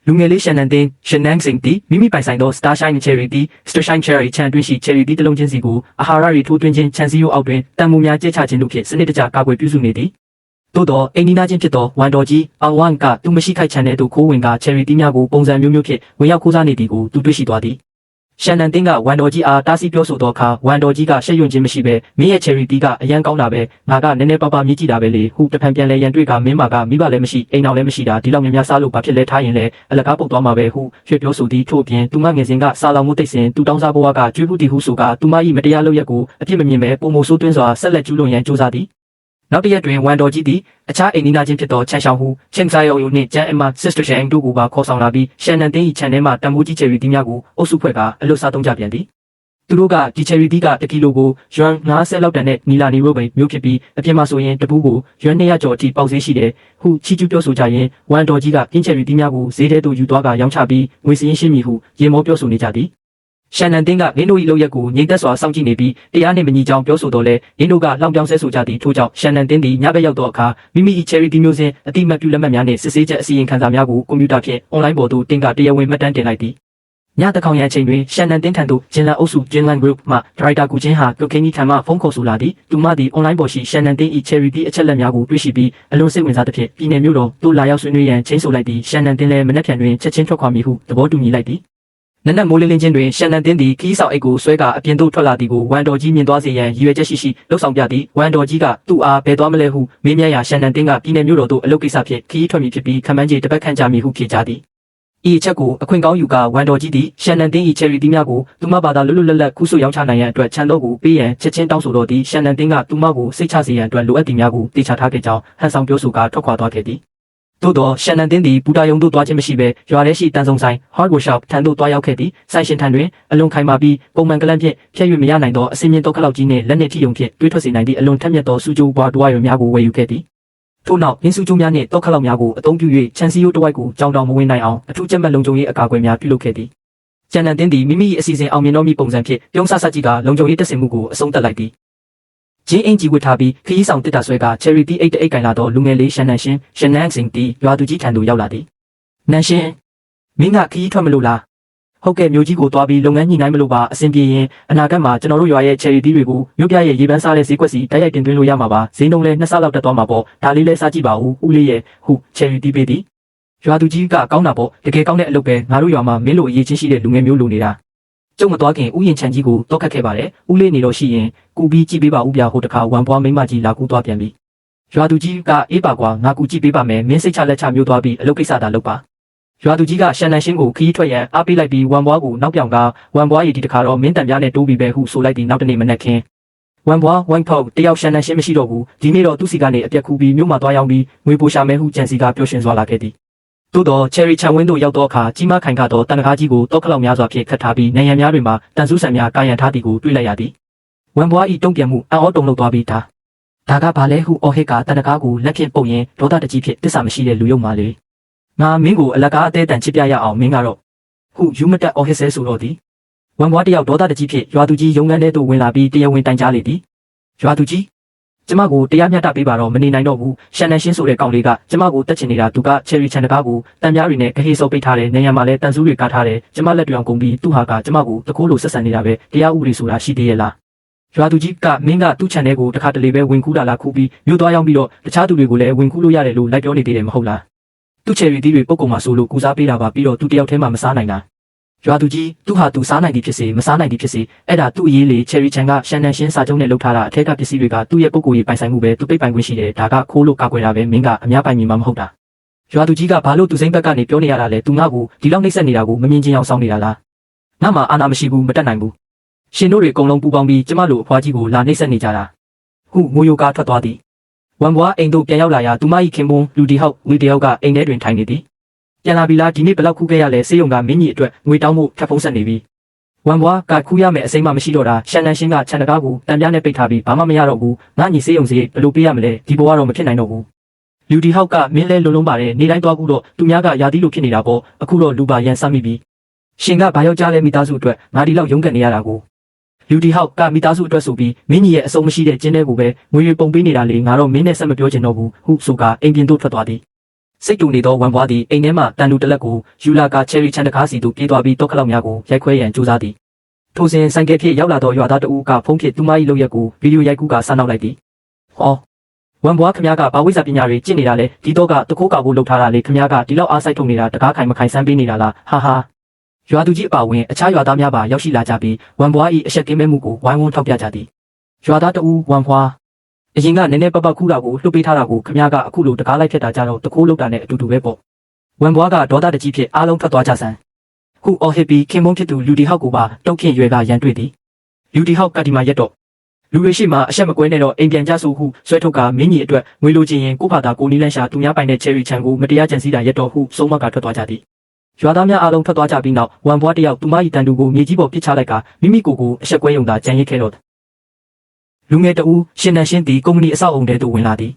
လူငယ်လေးရှန်နန်တင်းရှန်နန်းစင်တီမိမိပိုင်ဆိုင်သော Starshine Charity Starshine Cherry ချန်တွင်းရှိ Charity တစ်လုံးချင်းစီကိုအာဟာရတွေထိုးသွင်းခြင်းခြံစည်းရိုးအောက်တွင်တန်ဖိုးများကျဲချခြင်းတို့ဖြင့်စနစ်တကျကာကွယ်ပြုစုနေသည်သို့သောအိမ်နီးနားချင်းဖြစ်သောဝန်တော်ကြီးအောင်ဝမ်ကသူမရှိခိုက်ချန်တဲ့သူခိုးဝင်က Charity များကိုပုံစံမျိုးမျိုးဖြင့်ဝင်ရောက်ခိုးစားနေသည်ကိုသူတွေ့ရှိသွားသည်ရှန်နန်တင်းကဝန်တော်ကြီးအားတားဆီးပြောဆိုသောအခါဝန်တော်ကြီးကရှက်ရွံ့ခြင်းမရှိဘဲမင်းရဲ့ Charity ကအရန်ကောင်းတာပဲငါကနည်းနည်းပါးပါးမြည်ကြည့်တာပဲလေဟုတဖန်ပြန်လဲရန်တွေ့ကမင်းမာကမိဘလည်းမရှိအိမ်အောင်လည်းမရှိတာဒီလောက်များများစားလို့ဘာဖြစ်လဲထားရင်လဲအလကားပုတ်သွားမှာပဲဟုရွှေပြောဆိုသည်ထို့ပြင်သူမငယ်စဉ်ကစာလောင်မှုတိတ်စဉ်သူတောင်းစားဘဝကကျွေးမှုတီဟုဆိုကသူမ၏မတရားလုပ်ရက်ကိုအပြစ်မမြင်ပဲပုံမိုဆိုးသွင်းစွာဆက်လက်ကျူးလွန်ရန်ကြိုးစားသည်နောက်တစ်ရက်တွင်ဝန်တော်ကြီးသည်အခြားအိမ်နီးနားချင်းဖြစ်သောချန်ရှောင်းဟုချင်းဆိုင်ယိုနှင့်ကျန်အမ Sister Shang တို့ကိုပါခေါ်ဆောင်လာပြီးရှန်နန်တင်း၏ခြံထဲမှတန်ဖိုးကြီး Charity များကိုအုပ်စုဖွဲ့ကအလွတ်စားသုံးကြပြန်သည်သူတို့ကဒီ Charity က1 ကီလိုကိုယွမ်50လောက်တန်တဲ့နီလာနီရိုဘိမျိုးဖြစ်ပြီးအပြင်မှာဆိုရင်တပူးကိုယွမ်200ကျော်အထိပေါက်ဈေးရှိတယ်ဟုချီကျူးပြောဆိုကြရင်ဝန်တော်ကြီးကပြင်း Charity များကိုဈေးထဲသို့ယူသွားကရောင်းချပြီးငွေစည်းရှင်းမည်ဟုရေမောပြောဆိုနေကြသည်ရှန်နန်တင်းကမင်းတို့၏လုပ်ရက်ကိုငြိမ်သက်စွာစောင့်ကြည့်နေပြီးတရားနှင့်မညီကြောင်းပြောဆိုတော့လဲမင်းတို့ကလောင်ပြောင်ဆဲဆိုကြသည်ထို့ကြောင့်ရှန်နန်တင်းသည်ညဘက်ရောက်သောအခါမိမိ၏ Charity မျိုးစဉ်အတိမတ်ပြုလက်မှတ်များနှင့်စစ်ဆေးချက်အစီရင်ခံစာများကိုကွန်ပျူတာဖြင့်အွန်လိုင်းပေါ်သို့တင်ကတရားဝင်မှတ်တမ်းတင်လိုက်သည်ညတကောင်ရန်ချိန်တွင်ရှန်နန်တင်းထံသို့ဂျင်လန်အုပ်စုဂျင်လန် group မှဒါရိုက်တာကူချင်းဟာကကင်းကြီးထံမှဖုန်းခေါ်ဆိုလာသည်သူမသည်အွန်လိုင်းပေါ်ရှိရှန်နန်တင်း၏ Charity အချက်လက်များကိုတွေ့ရှိပြီးအလွန်စိတ်ဝင်စားသဖြင့်ပြည်နယ်မြို့တော်သို့လာရောက်ဆွေးနွေးရန်ချိန်ဆိုလိုက်သည်ရှန်နန်တင်းလည်းမနက်ဖြန်တွင်ချက်ချင်းထွက်ခွာမည်ဟုသဘောတူညီလိုက်သည်နနက်မိုးလင်းလင်းချင်းတွင်ရှန်နန်တင်းသည်ခီးဆောင်အိတ်ကိုဆွဲကအပြင်သို့ထွက်လာသည်ကိုဝန်တော်ကြီးမြင်သွားစေရန်ရည်ရွယ်ချက်ရှိလှုပ်ဆောင်ပြသည်ဝန်တော်ကြီးကသူ့အားဘယ်သွားမလဲဟုမေးမြန်းရာရှန်နန်တင်းကပြည်နယ်မြို့တော်သို့အလုပ်ကိစ္စဖြင့်ခီးထွက်မည်ဖြစ်ပြီးခမန်းကြီးတပတ်ခန့်ကြာမည်ဟုဖြေကြားသည်ဤအချက်ကိုအခွင့်ကောင်းယူကဝန်တော်ကြီးသည်ရှန်နန်တင်း၏ Charity များကိုသူမဘာသာလွတ်လွတ်လပ်လပ်ကူးဆွရောင်းချနိုင်ရန်အတွက်ခြံတော်ကိုပေးရန်ချက်ချင်းတောင်းဆိုတော်သည်ရှန်နန်တင်းကသူမကိုစိတ်ချစေရန်အတွက်လိုအပ်သည်များကိုတေချာထားခဲ့ကြောင်းဟန်ဆောင်ပြောဆိုကထွက်ခွာသွားခဲ့သည်သို့သောရှန်နန်တင်းသည်ဘူတာယုံသို့သွားခြင်းမရှိဘဲရွာထဲရှိတန်ဆုံဆိုင် hardware shop ထံသို့သွားရောက်ခဲ့သည်ဆိုင်ရှင်ထံတွင်အလွန်ခိုင်မာပြီးပုံမှန်ကလန့်ဖြင့်ဖျက်၍မရနိုင်သောအစင်းမြင့်သောခလောက်ကြီးနှင့်လက်နှင့်ထိယုံဖြင့်တွေးထွက်စေနိုင်သည့်အလွန်ထက်မြက်သောစူးကြိုးပွားတွားရွယ်များကိုဝယ်ယူခဲ့သည်ထို့နောက်ရင်းစုကျိုးများနှင့်တောက်ခလောက်များကိုအသုံးပြု၍ခြံစည်းရိုးတစ်ဝိုက်ကိုကြောင်တောင်မဝင်နိုင်အောင်အထူးကျက်မှတ်လုံခြုံရေးအကာအကွယ်များပြုလုပ်ခဲ့သည်ရှန်နန်တင်းသည်မိမိ၏အစီအစဉ်အောင်မြင်တော်မူပုံစံဖြင့်ပြုံးဆဆကြီးကလုံခြုံရေးတက်ဆင်မှုကိုအဆုံးသတ်လိုက်သည်ဂျင်းအင်ကြီးဝတ်ထားပြီးခရီးဆောင်တစ်တာဆွဲက Charity အိတ်ကင်လာသောလူငယ်လေးရှန်နန်စင်တီရွာသူကြီးထံသို့ရောက်လာသည်နန်ရှင်မင်းကခရီးထွက်မလို့လားဟုတ်ကဲ့မျိုးကြီးကိုသွားပြီးလုပ်ငန်းညှိနှိုင်းမလို့ပါအဆင်ပြေရင်အနာဂတ်မှာကျွန်တော်တို့ရွာရဲ့ Charity တွေကိုမြို့ပြရဲ့ရေပန်းစားတဲ့ဈေးကွက်စီတိုက်ရိုက်တင်သွင်းလို့ရမှာပါဈေးနှုန်းလည်း2ဆလောက်တက်သွားမှာပေါ့ဒါလေးလည်းစားကြည့်ပါဦးဦးလေးရဲ့ဟု Charity ပေးသည်ရွာသူကြီးကကောင်းတာပေါ့တကယ်ကောင်းတဲ့အလုပ်ပဲငါတို့ရွာမှာမင်းလိုအရေးချင်းရှိတဲ့လူငယ်မျိုးလိုနေတာကျုံမသွားခင်ဥယျာဉ်ချန်ကြီးကိုတောက်ခတ်ခဲ့ပါတယ်ဦးလေးနေတော့ရှိရင်ကူပြီးကြည့်ပေးပါဦးဗျာဟိုတခါဝန်ပွားမိမကြီးလာကူသွားပြန်ပြီရွာသူကြီးကအေးပါကွာငါကူကြည့်ပေးပါမယ်မင်းစိတ်ချလက်ချမျိုးသွားပြီးအလုပ်ကိစ္စသာလုပ်ပါရွာသူကြီးကရှန်နန်ရှင်းကိုခီးထွက်ရန်အားပေးလိုက်ပြီးဝန်ပွားကိုနောက်ပြောင်ကဝန်ပွားရည်ဒီတခါတော့မင်းတန်ပြားနဲ့တိုးပြီးပဲဟုဆိုလိုက်သည်နောက်တနေ့မနက်ခင်းဝန်ပွားဝန်ဖောက်တယောက်ရှန်နန်ရှင်းမရှိတော့ဘူးဒီနေ့တော့သူ့စီကနေအပြက်ခူးပြီးမြို့မှာသွားရောက်ပြီးငွေပိုရှာမဲဟုကြံစီကပျော်ရွှင်စွာလာခဲ့သည်သို့သော Cherry ချန်ဝင်းတို့ရောက်သောအခါကြီးမားခိုင်ခါသောတန်တကားကြီးကိုတောက်ခလောက်များစွာဖြင့်ခတ်ထားပြီးနေရံများတွင်မှတန်ဆူးဆန်များကာရန်ထားသည်ကိုတွေ့လိုက်ရသည်ဝန်ပွား၏တုံ့ပြန်မှုအံ့ဩတုန်လှုပ်သွားပြီးဒါကဘာလဲဟုအော်ဟစ်ကတန်တကားကိုလက်ဖြင့်ပုတ်ရင်ဒေါသတကြီးဖြင့်တစ္ဆာမရှိတဲ့လူယုံမှလေငါမင်းကိုအလကားအသေးတန်ချစ်ပြရအောင်မင်းကတော့ဟုယူမတက်အော်ဟစ်ဆဲဆိုတော့သည်ဝန်ပွားတယောက်ဒေါသတကြီးဖြင့်ရွာသူကြီးရုံးခန်းထဲသို့ဝင်လာပြီးတရားဝင်တိုင်ကြားလေသည်ရွာသူကြီးကျမကိုတရားမျှတပေးပါတော့မနေနိုင်တော့ဘူးရှန်နန်ရှင်းဆိုတဲ့ကောင်လေးကကျမကိုတက်ချင်နေတာသူက Cherry ချန်တကားကိုတန်ပြားတွေနဲ့ဂဟေးစောပိတ်ထားတယ်နေရံမှာလည်းတန်ဆူးတွေကားထားတယ်ကျမလက်တွေအောင်ကုန်ပြီးသူ့ဟာကကျမကိုတကိုးလိုဆက်ဆံနေတာပဲတရားဥပဒေဆိုတာရှိသေးရဲ့လားရွာသူကြီးကမင်းကသူ့ခြံထဲကိုတခါတလေပဲဝင်ကူးလာခူးပြီးမြို့သွားရောက်ပြီးတော့တခြားသူတွေကိုလည်းဝင်ကူးလို့ရတယ်လို့လိုက်ပြောနေသေးတယ်မဟုတ်လားသူ့ Cherry သီးတွေပုတ်ကုန်မှာဆိုလို့ကူစားပေးတာပါပြီးတော့သူတယောက်တည်းမှမစားနိုင်တာရွာသူကြီးသူ့ဟာသူစားနိုင်သည်ဖြစ်စေမစားနိုင်သည်ဖြစ်စေအဲ့ဒါသူ့အရေးလေ Cherry ချန်ကရှန်နန်ရှင်းစာချုပ်နဲ့လုပ်ထားတာအထက်ကပစ္စည်းတွေကသူ့ရဲ့ပုဂ္ဂိုလ်ရေးပိုင်ဆိုင်မှုပဲသူပိတ်ပိုင်ခွင့်ရှိတယ်ဒါကခိုးလို့ကာကွယ်တာပဲမင်းကအများပိုင်မြင်မှာမဟုတ်တာရွာသူကြီးကဘာလို့သူစိမ့်ဘက်ကနေပြောနေရတာလဲသူငါ့ကိုဒီလောက်နှိမ့်ဆက်နေတာကိုမမြင်ချင်အောင်စောင်းနေတာလားငါမှအာနာမရှိဘူးမတက်နိုင်ဘူးရှင်တို့တွေအကုန်လုံးပူပေါင်းပြီးကျမတို့အဖွားကြီးကိုလာနှိမ့်ဆက်နေကြတာဟုငိုယိုကားထွက်သွားသည်ဝန်ပွားအိမ်တို့ပြန်ရောက်လာရာသူမ၏ခင်ပွန်းလူဒီဟောက်ငွေတယောက်ကအိမ်ထဲတွင်ထိုင်နေသည်ပြန်လာပြီလားဒီနေ့ဘယ်လောက်ခူးခဲ့ရလဲစေးရုံကမင်းကြီးအတွက်ငွေတောင်းဖို့ထပ်ဖုံးဆက်နေပြီဝန်ပွားကခူးရမယ်အစိမ်းမှမရှိတော့တာရှန်နန်ရှင်းကခြံတကားကိုတန်ပြားနဲ့ပိတ်ထားပြီးဘာမှမရတော့ဘူးငါညီစေးရုံစီဘယ်လိုပေးရမလဲဒီဘဝတော့မဖြစ်နိုင်တော့ဘူးလူဒီဟောက်ကမင်းလဲလုံးလုံးပါတယ်နေတိုင်းသွားကူတော့သူများကယာသီးလိုဖြစ်နေတာပေါ့အခုတော့လူပါရန်စမိပြီရှင်ကဘာယောက်ျားလဲမိသားစုအတွက်ငါဒီလောက်ရုန်းကန်နေရတာကိုလူဒီဟောက်ကမိသားစုအတွက်ဆိုပြီးမင်းကြီးရဲ့အစုံမရှိတဲ့ကျင်းတဲ့ကိုပဲငွေပုံပေးနေတာလေငါတော့မင်းနဲ့ဆက်မပြောချင်တော့ဘူးဟုဆိုကအိမ်ပြင်သို့ထွက်သွားသည် စိတ်တူနေသောဝမ်ဘွားသည်အိမ်ထဲမှတန်လူတလက်ကိုယူလာကချယ်ရီချန်တကားစီသို့ပြေးသွားပြီးတောခလောက်များကိုရိုက်ခွဲရန်ကြိုးစားသည်ထိုစဉ်ဆိုင်ကယ်ဖြင့်ရောက်လာသောရွာသားတဦးကဖုန်းဖြင့်သူမ၏လုပ်ရက်ကိုဗီဒီယိုရိုက်ကူးကစားနောက်လိုက်သည်ဟောဝမ်ဘွားခမည်းကဘာဝိဇ္ဇာပညာတွေကျင့်နေတာလဲဒီတော့ကတခိုးကောက်ဖို့လုပ်ထားတာလေခမည်းကဒီလောက်အားစိုက်ထုတ်နေတာတကားခိုင်မခိုင်ဆန်းပေးနေတာလားဟာဟာရွာသူကြီးအပါဝင်အခြားရွာသားများပါရောက်ရှိလာကြပြီးဝမ်ဘွား၏အရှက်ကင်းမဲ့မှုကိုဝိုင်းဝန်းထောက်ပြကြသည်ရွာသားတဦးဝမ်ဘွားအရင်ကနည်းနည်းပပခူးတာကိုလှုပ်ပေးထားတာကိုခမည်းကအခုလိုတကားလိုက်ဖြတ်တာကြတော့တခိုးလုပ်တာနဲ့အတူတူပဲပေါ့ဝမ်ဘွားကဒေါသတကြီးဖြင့်အားလုံးထွက်သွားကြဆန်းခုအော်ဟစ်ပြီးခင်မုန်းဖြစ်သူလူတီဟောက်ကိုပါတုတ်ခင်ရွယ်ကရန်တွေ့သည်လူတီဟောက်ကဒီမှာရက်တော့လူတွေရှိမှအဆက်မကွဲနဲ့တော့အိမ်ပြန်ကြဆိုဟုဆွဲထုတ်ကမင်းကြီးအတွက်ငွေလိုချင်ရင်ကိုဖာသာကိုနီးလန်းရှာသူများပိုင်တဲ့ချယ်ရီချန်ကိုမတရားကြံစည်တာရက်တော့ဟုစုံမကထွက်သွားကြသည်ရွာသားများအားလုံးထွက်သွားကြပြီးနောက်ဝမ်ဘွားတယောက်သူမ၏တန်တူကိုမြေကြီးပေါ်ပစ်ချလိုက်ကမိမိကိုယ်ကိုအဆက်ကွဲယုံသာကြံရစ်ခဲ့တော့လူငယ်တဦးရှင်နန်ရှင်းသည်ကုမ္ပဏီအဆောက်အုံထဲသို့ဝင်လာသည်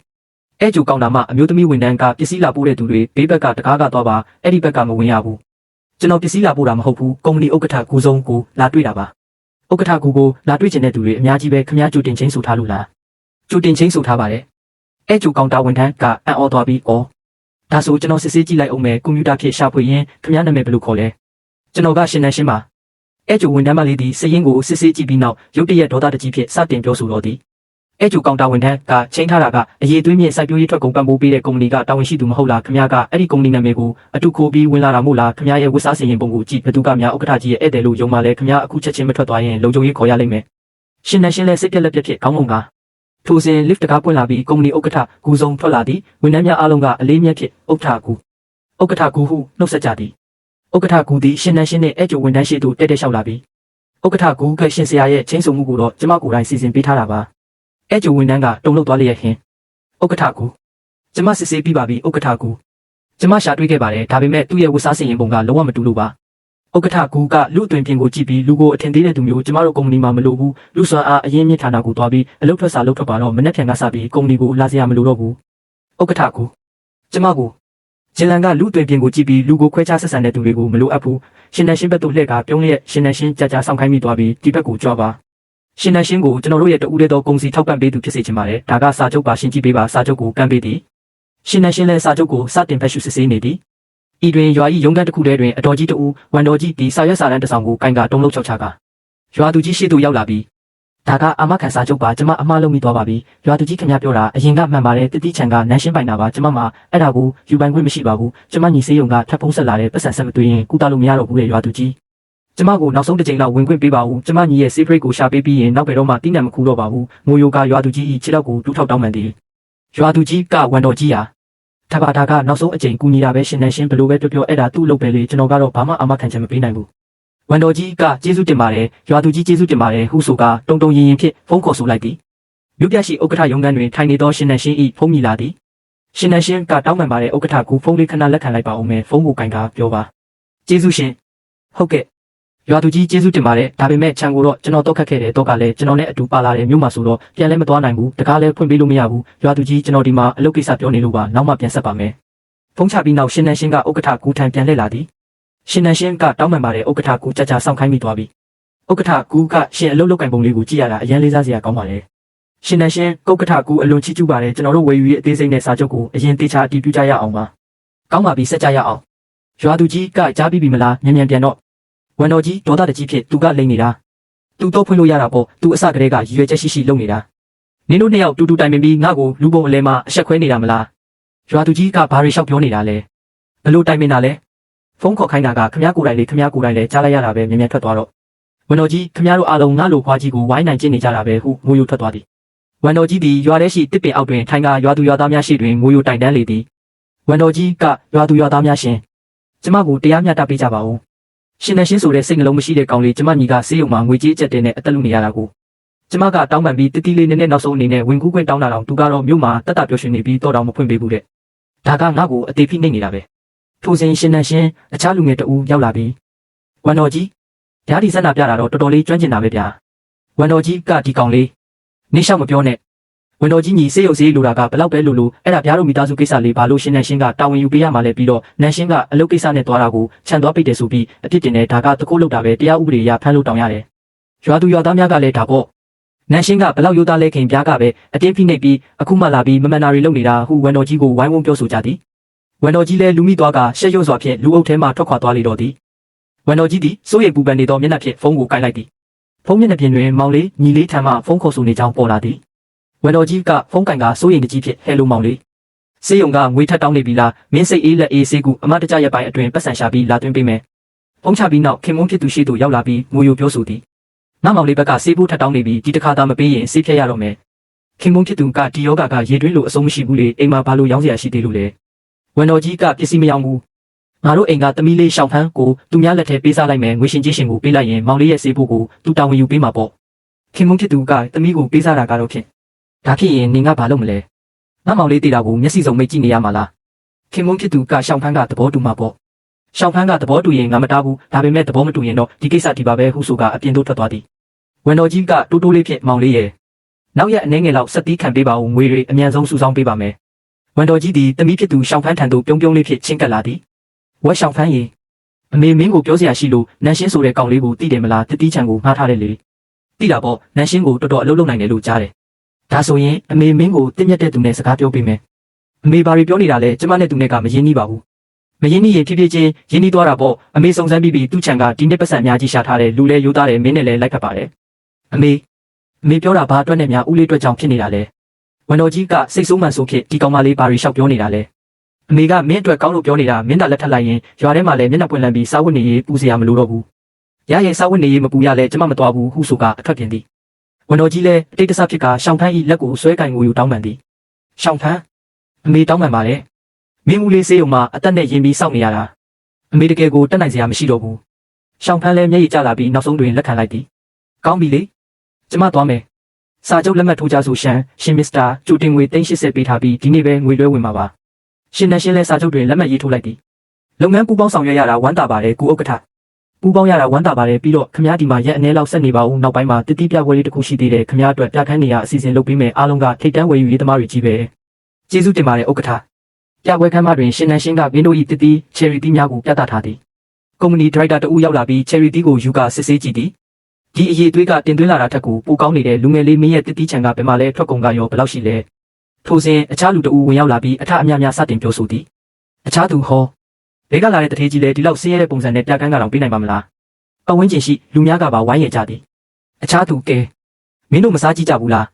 အဲကျိုကောင်တာမှအမျိုးသမီးဝန်ထမ်းကပစ္စည်းလာပို့တဲ့သူတွေဘေးဘက်ကတကားကသွားပါအဲ့ဒီဘက်ကမဝင်ရဘူးကျွန်တော်ပစ္စည်းလာပို့တာမဟုတ်ဘူးကုမ္ပဏီဥက္ကဋ္ဌကူဆုံးကိုလာတွေ့တာပါဥက္ကဋ္ဌကူကိုလာတွေ့ချင်တဲ့သူတွေအများကြီးပဲခမည်းကြိုတင်ချင်းဆိုထားလို့လားကြိုတင်ချင်းဆိုထားပါတယ်အဲကျိုကောင်တာဝန်ထမ်းကအံ့ဩသွားပြီးအော်ဒါဆိုကျွန်တော်စစ်ဆေးကြည့်လိုက်အောင်မယ်ကွန်ပျူတာဖြင့်ရှာဖွေရင်းခမည်းနာမည်ဘယ်လိုခေါ်လဲကျွန်တော်ကရှင်နန်ရှင်းပါအဲကျိုဝန်ထမ်းမလေးသည်စည်ရင်းကိုစစ်ဆေးကြည့်ပြီးနောက်ရုတ်တရက်ဒေါသတကြီးဖြင့်စတင်ပြောဆိုတော့သည်အဲကျိုကောင်တာဝန်ထမ်းကချိန်ထားတာကအရေးသွေးမြင့်စိုက်ပျိုးရေးထွက်ကုန်ပံ့ပိုးပေးတဲ့ကုမ္ပဏီကတာဝန်ရှိသူမဟုတ်လားခမည်းကအဲ့ဒီကုမ္ပဏီနာမည်ကိုအတူခိုးပြီးဝင်လာတာမို့လားခမည်းရဲ့ဝတ်စားစင်ရင်ပုံကိုကြည့်ဘသူကများဥက္ကဋ္ဌကြီးရဲ့ဧည့်သည်လို့ယုံမှလဲခမည်းအခုချက်ချင်းမထွက်သွားရင်လုံခြုံရေးခေါ်ရလိမ့်မယ်ရှင်နန်ရှင်းလဲစိတ်ပြက်လက်ပြက်ဖြစ်ခေါင်းငုံကထိုစဉ် lift တကားပွင့်လာပြီးကုမ္ပဏီဥက္ကဋ္ဌဂူဆုံးထွက်လာသည်ဝန်ထမ်းများအားလုံးကအလေးမြတ်ဖြစ်ဥက္ကဋ္ဌဂူဟုနှုတ်ဆက်ကြသည်ဥက္ကဋ္ဌဂူသည်ရှင်နန်ရှင်းနဲ့အဲကျိုဝန်ထမ်းရှိသူတက်တက်လျှောက်လာပြီးဥက္ကဋ္ဌဂူကရှင်ဆရာရဲ့ချင်းဆုံမှုကိုတော့ကျမကိုယ်တိုင်စီစဉ်ပေးထားတာပါအဲကျိုဝန်ထမ်းကတုံလို့သွားလျက်ဟင်ဥက္ကဋ္ဌဂူကျမစစ်ဆေးပြီးပါပြီဥက္ကဋ္ဌဂူကျမရှာတွေ့ခဲ့ပါတယ်ဒါပေမဲ့သူ့ရဲ့ဝတ်စားစင်ရင်ပုံကလုံးဝမတူလို့ပါဥက္ကဋ္ဌဂူကလူအသွင်ပြင်ကိုကြည့်ပြီးလူကိုအထင်သေးတဲ့သူမျိုးကျမတို့ကုမ္ပဏီမှာမလိုဘူးလူစွမ်းအားအရင်မြင့်ဌာနကိုသွားပြီးအလုပ်ထွက်စာလုပ်ထွက်ပါတော့မနေ့ပြန်ကစပြီးကုမ္ပဏီကိုလာစရာမလိုတော့ဘူးဥက္ကဋ္ဌဂူကျမကိုဂျင်လန်ကလူအသွင်ပြင်ကိုကြည့်ပြီးလူကိုခွဲခြားဆက်ဆံတဲ့သူတွေကိုမလိုအပ်ဘူးရှင်နန်ရှင်းဘက်သို့လှည့်ကပြုံးလျက်ရှင်နန်ရှင်းကြာဆောင်ခိုင်းမိသွားပြီးဒီဘက်ကိုကြွားပါရှင်နန်ရှင်းကိုကျွန်တော်တို့ရဲ့တဦးတည်းသောကုန်စည်ထောက်ပံ့ပေးသူဖြစ်စေချင်ပါတယ်ဒါကစာချုပ်ပါရှင်းကြည့်ပေးပါစာချုပ်ကိုကမ်းပေးသည်ရှင်နန်ရှင်းလည်းစာချုပ်ကိုစတင်ဖတ်ရှုစစ်ဆေးနေသည်ဤတွင်ရွာ၏ရုံးခန်းတစ်ခုထဲတွင်အတော်ကြီးတဦးဝန်တော်ကြီးဒီစာရွက်စာတမ်းတစ်ဆောင်ကိုကင်ကတုံးလုံးချောက်ချကရွာသူကြီးရှေ့သို့ရောက်လာပြီးဒါကအာမခံစာချုပ်ပါကျွန်မအမှားလုံးမိသွားပါပြီရွာသူကြီးခင်ဗျားပြောတာအရင်ကမှန်ပါတယ်တတိချန်ကနန်းရှင်းပိုင်တာပါကျွန်မမှာအဲ့ဒါကိုယူပိုင်ခွင့်မရှိပါဘူးကျွန်မညီစေးရုံကထပ်ဖုံးဆက်လာတဲ့ပတ်စံဆက်မသွင်းရင်ကုသလို့မရတော့ဘူးလေရွာသူကြီးကျွန်မကိုနောက်ဆုံးတစ်ချိန်လောက်ဝင်ခွင့်ပေးပါဦးကျွန်မညီရဲ့ဆေးပရိတ်ကိုရှာပေးပြီးရင်နောက်ဘယ်တော့မှတိနံမခူတော့ပါဘူးငိုယိုကရွာသူကြီး၏ခြေထောက်ကိုတူးထောက်တောင်းပန်သည်ရွာသူကြီးကဝန်တော်ကြီးဟာထပါတာကနောက်ဆုံးအချိန်ကူညီတာပဲရှင်နန်ရှင်းဘလို့ပဲပြောအဲ့ဒါသူ့လုပ်ပဲလေကျွန်တော်ကတော့ဘာမှအာမခံချက်မပေးနိုင်ဘူးဝန်တော်ကြီးကကျေးဇူးတင်ပါတယ်ရွာသူကြီးကျေးဇူးတင်ပါတယ်ဟုဆိုကတုံတုံရင်ရင်ဖြင့်ဖုန်းခေါ်ဆိုလိုက်သည်မြို့ပြရှိဥက္ကဋ္ဌရုံးခန်းတွင်ထိုင်နေသောရှင်နန်ရှင်း၏ဖုန်းမြည်လာသည်ရှင်နန်ရှင်းကတောင်းပန်ပါတယ်ဥက္ကဋ္ဌကဖုန်းလေးခဏလက်ခံလိုက်ပါဦးမယ်ဖုန်းကိုကင်ကပြောပါကျေးဇူးရှင်ဟုတ်ကဲ့ရွာသူကြီးကျေးဇူးတင်ပါတယ်ဒါပေမဲ့ခြံကိုတော့ကျွန်တော်တော့ခက်ခဲ့တယ်တော့ကလည်းကျွန်တော်နဲ့အတူပါလာတယ်မြို့မှာဆိုတော့ပြန်လဲမသွားနိုင်ဘူးတကားလဲဖွင့်ပေးလို့မရဘူးရွာသူကြီးကျွန်တော်ဒီမှာအလုပ်ကိစ္စပြောနေလို့ပါနောက်မှပြန်ဆက်ပါမယ်ဖုန်းချပြီးနောက်ရှင်နန်ရှင်းကဥက္ကဋ္ဌကူထံပြန်လှည့်လာသည်ရှင်နန်ရှင်းကတောင်းပန်ပါတယ်ဥက္ကဋ္ဌကူကြာကြာစောင့်ခိုင်းမိသွားပြီဥက္ကဋ္ဌကူကရှင်အလုပ်လုပ်ကင်ပုံလေးကိုကြည့်ရတာအရင်လေးစားစရာကောင်းပါလေရှင်နန်ရှင်းဥက္ကဋ္ဌကူအလွန်ချီးကျူးပါတယ်ကျွန်တော်တို့ဝယ်ယူရေးအသေးစိတ်နဲ့စာချုပ်ကိုအရင်တေချာအတည်ပြုကြရအောင်ပါကောင်းပါပြီဆက်ကြရအောင်ရွာသူကြီးကကြားပြီးပြီမလားမြန်ပြန်တော့ဝန်တော်ကြီးဒေါသတကြီးဖြစ်သူကလိမ့်နေတာသူတော့ဖွင့်လို့ရတာပေါ့သူအစကတည်းကရည်ရွယ်ချက်ရှိလုပ်နေတာနင်တို့နှစ်ယောက်တူတူတိုင်ပင်ပြီးငါ့ကိုလူပုံအလဲမှာအဆက်ခွဲနေတာမလားရွာသူကြီးကဘာတွေလျှောက်ပြောနေတာလဲဘလို့တိုင်ပင်တာလဲဖုန်းခေါ်ခိုင်းတာကခမည်းကိုယ်တိုင်လေခမည်းကိုယ်တိုင်လေကြားလိုက်ရတာပဲမြန်ထွက်သွားတော့ဝန်တော်ကြီးခမည်းတို့အားလုံးငါ့လိုခွားကြီးကိုဝိုင်းနိုင်ကျင့်နေကြတာပဲဟုငိုယိုထွက်သွားသည်ဝန်တော်ကြီးသည်ရွာထဲရှိတစ်ပင်အောက်တွင်ထိုင်ကရွာသူရွာသားများရှိတွင်ငိုယိုတိုင်တန်းလေသည်ဝန်တော်ကြီးကရွာသူရွာသားများရှင်ကျမကိုတရားမျှတပေးကြပါဦးရှင်နဲ့ရှင်းဆိုတဲ့စိတ်နှလုံးမရှိတဲ့ကောင်လေးကျမညီကဆေးရုံမှာငွေကြေးအကျက်တင်နဲ့အသက်လူနေရတာကိုကျမကတောင်းပန်ပြီးတတိလေးနဲ့နောက်ဆုံးအနေနဲ့ဝင်ကူးခွင့်တောင်းတာတော့သူကတော့မြို့မှာတတ်တာပြောရှင်နေပြီးတော့တောင်မဖွင့်ပေးဘူးတဲ့ဒါကငါ့ကိုအသေးဖိနှိပ်နေတာပဲထိုစဉ်ရှင်နဲ့ရှင်းအခြားလူငယ်တဦးရောက်လာပြီးဝန်တော်ကြီးဓာတ်ဒီစက်နာပြတာတော့တော်တော်လေးကျွမ်းကျင်တာပဲဗျာဝန်တော်ကြီးကဒီကောင်လေးနေလျှောက်မပြောနဲ့ဝန်တော်ကြီးညီစေးရုပ်စေးလိုတာကဘလောက်ပဲလိုအဲ့ဒါဗျားတို့မိသားစုကိစ္စလေးဘာလို့ရှင်နဲ့ရှင်းကတာဝန်ယူပေးရမှာလဲပြီးတော့နန်းရှင်းကအလုပ်ကိစ္စနဲ့သွားတာကိုခြံသွားပိတ်တယ်ဆိုပြီးအဖြစ်တင်တဲ့ဒါကတခိုးလောက်တာပဲတရားဥပဒေအရဖမ်းလို့တောင်းရတယ်ရွာသူရွာသားများကလည်းဒါပေါ့နန်းရှင်းကဘလောက်ရိုးသားလဲခင်ဗျားကပဲအတင်းဖိနှိပ်ပြီးအခုမှလာပြီးမမှန်တာတွေလုပ်နေတာဟုဝန်တော်ကြီးကိုဝိုင်းဝန်းပြောဆိုကြသည် ဝန်တော်ကြီးလည်းလူမိသွားကရှက်ရွံ့စွာဖြင့်လူအုပ်ထဲမှထွက်ခွာသွားလေတော့သည်ဝန်တော်ကြီးသည်စိုးရိမ်ပူပန်နေသောမျက်နှာဖြင့်ဖုန်းကိုကိုင်လိုက်သည်ဖုန်းမျက်နှာပြင်တွင်မောင်လေးညီလေးထံမှဖုန်းခေါ်ဆိုနေကြောင်းပေါ်လာသည်ဝန်တော်ကြီးကဖုန်းကင်ကစိုးရိမ်တကြီးဖြင့်ဟဲလိုမောင်လေးစေးရုံကငွေထပ်တောင်းနေပြီလားမင်းစိတ်အေးလက်အေးဆေးကူအမတကြရက်ပိုင်းအတွင်းပတ်စံရှာပြီးလာသွင်းပေးမယ်ဖုန်းချပြီးနောက်ခင်မုန်းဖြစ်သူရှိသူရောက်လာပြီးငိုယိုပြောဆိုသည်ငါမောင်လေးဘက်ကဆေးဖို့ထပ်တောင်းနေပြီးဒီတစ်ခါသာမပေးရင်ဆေးဖြတ်ရတော့မယ်ခင်မုန်းဖြစ်သူကဒီယောဂကရေတွင်းလိုအဆုံးမရှိဘူးလေအိမ်မှာဘာလို့ရောင်းစရာရှိသေးလို့လဲဝန်တော်ကြီးကပစ္စည်းမရောင်းဘူးငါတို့အိမ်ကသမီးလေးရှောင်းဖန်းကိုသူများလက်ထဲပေးစားလိုက်မယ်ငွေရှင်ကြီးရှင်ကိုပေးလိုက်ရင်မောင်လေးရဲ့ဆေးဖို့ကိုသူတာဝန်ယူပေးမှာပေါ့ခင်မုန်းဖြစ်သူကသမီးကိုပေးစားတာကတော့ဖြင့်ဒါဖြစ်ရင်နင်ကဘာလုပ်မလဲငါမောင်လေးတေးတာကိုမျက်စိစုံမိတ်ကြည့်နေရမှာလားခင်မုန်းဖြစ်သူကရှောင်းဖန်းကသဘောတူမှာပေါ့ရှောင်းဖန်းကသဘောတူရင်ငါမတားဘူးဒါပေမဲ့သဘောမတူရင်တော့ဒီကိစ္စဒီပါပဲဟုဆိုကအပြင်သို့ထွက်သွားသည်ဝန်တော်ကြီးကတိုးတိုးလေးဖြင့်မောင်လေးရဲ့နောက်ရက်အနေငယ်လောက်ဆက်တီးခံပေးပါဦးငွေတွေအမြန်ဆုံးစုဆောင်းပေးပါမယ်ဝန်တော်ကြီးသည်တမီးဖြစ်သူရှောင်းဖန်းထံသို့ပြုံးပြုံးလေးဖြင့်ချင်းကပ်လာသည်ဝက်ရှောင်းဖန်းရေအမေမင်းကိုပြောစရာရှိလို့နန်းရှင်းဆိုတဲ့ကောင်လေးကိုသိတယ်မလားတတိချံကိုငှားထားတယ်လေသိတာပေါ့နန်းရှင်းကိုတော်တော်အလုပ်လုပ်နိုင်တယ်လို့ကြားတယ်ဒါဆိုရင်အမေမင်းကိုတင့်မြတ်တဲ့သူနဲ့စကားပြောပေးမယ်အမေဘာတွေပြောနေတာလဲကျမနဲ့သူနဲ့ကမရင်းနှီးပါဘူးမရင်းနှီးရင်ဖြည်းဖြည်းချင်းရင်းနှီးသွားတာပေါ့အမေစုံစမ်းပြီးသူ့ချံကဒီနှစ်ပတ်စံအများကြီးရှာထားတယ်လူလဲရိုးသားတယ်မင်းနဲ့လည်းလိုက်ဖက်ပါတယ်အမေပြောတာဘာအတွက်နဲ့များဦးလေးအတွက်ကြောင့်ဖြစ်နေတာလဲဝန်တော်ကြီးကစိတ်ဆိုးမှန်ဆိုးဖြစ်ဒီကောင်မလေးဘာတွေလျှောက်ပြောနေတာလဲအမေကမင်းအတွက်ကောင်းလို့ပြောနေတာမင်းသာလက်ထပ်လိုက်ရင်ရွာထဲမှာလည်းမျက်နှာပွင့်လန်းပြီးစားဝတ်နေရေးပူစရာမလိုတော့ဘူးရရဲ့စားဝတ်နေရေးမပူရလဲကျမမတော်ဘူးဟုဆိုကအထွက်ပြင်သည်ဝန်တော်ကြီးလည်းအတိတ်တဆဖြစ်ကရှောင်းဖန်းဤလက်ကိုဆွဲကင်ကိုယူတောင်းပန်သည်ရှောင်းဖန်းအမေတောင်းပန်ပါတယ်မင်းဦးလေးစေးုံမှာအသက်နဲ့ရင်ပြီးစောင့်နေရတာအမေတကယ်ကိုတက်နိုင်စရာမရှိတော့ဘူးရှောင်းဖန်းလည်းမျက်ရည်ကျလာပြီးနောက်ဆုံးတွင်လက်ခံလိုက်သည်ကောင်းပြီလေကျမသွားမယ်စာချုပ်လက်မှတ်ထိုးကြဆိုရှင်မစ္စတာကျူတင်ငွေ380ပေးထားပြီးဒီနေ့ပဲငွေလွှဲဝင်မှာပါရှင်နဲ့ရှင်လဲစာချုပ်တွင်လက်မှတ်ရေးထိုးလိုက်သည်လုပ်ငန်းပူးပေါင်းဆောင်ရွက်ရတာဝမ်းသာပါတယ်ကုဥက္ကဋ္ဌပူးပေါင်းရတာဝမ်းသာပါတယ်ပြီးတော့ခမားဒီမှာရက်အနည်းလောက်ဆက်နေပါဦးနောက်ပိုင်းမှာတတိပြပွဲလေးတစ်ခုရှိသေးတယ်ခမားအတွက်ပြခန်းနေရအစီအစဉ်လုပ်ပေးမယ်အားလုံးကထိတ်တန်းဝယ်ယူရေးသမားတွေကြီးပဲကျေးဇူးတင်ပါတယ်ဥက္ကဋ္ဌပြပွဲခန်းမတွင်ရှင်နဲ့ရှင်ကမင်းတို့၏တတိချယ်ရီတီများကိုပြသထားသည်ကုမ္ပဏီဒါရိုက်တာတဦးရောက်လာပြီးချယ်ရီတီကိုယူကစစ်ဆေးကြည့်သည်ဒီအရေးသွေးကတင်သွင်းလာတာထက်ကိုပိုကောင်းနေတဲ့လူငယ်လေးမင်းရဲ့တတိချံကဘယ်မှာလဲထွက်ကုန်ကရောဘယ်လောက်ရှိလဲထိုစဉ်အခြားလူတဦးဝင်ရောက်လာပြီးအထအများများစတင်ပြောဆိုသည်အခြားသူဟောဘဲကလာတဲ့တထေးကြီးလဲဒီလောက်ဆင်းရဲတဲ့ပုံစံနဲ့ပြကန်းကတော့ပေးနိုင်ပါမလားပတ်ဝန်းကျင်ရှိလူများကပါဝိုင်းရကြသည်အခြားသူကဲမင်းတို့မစားကြည့်ကြဘူးလား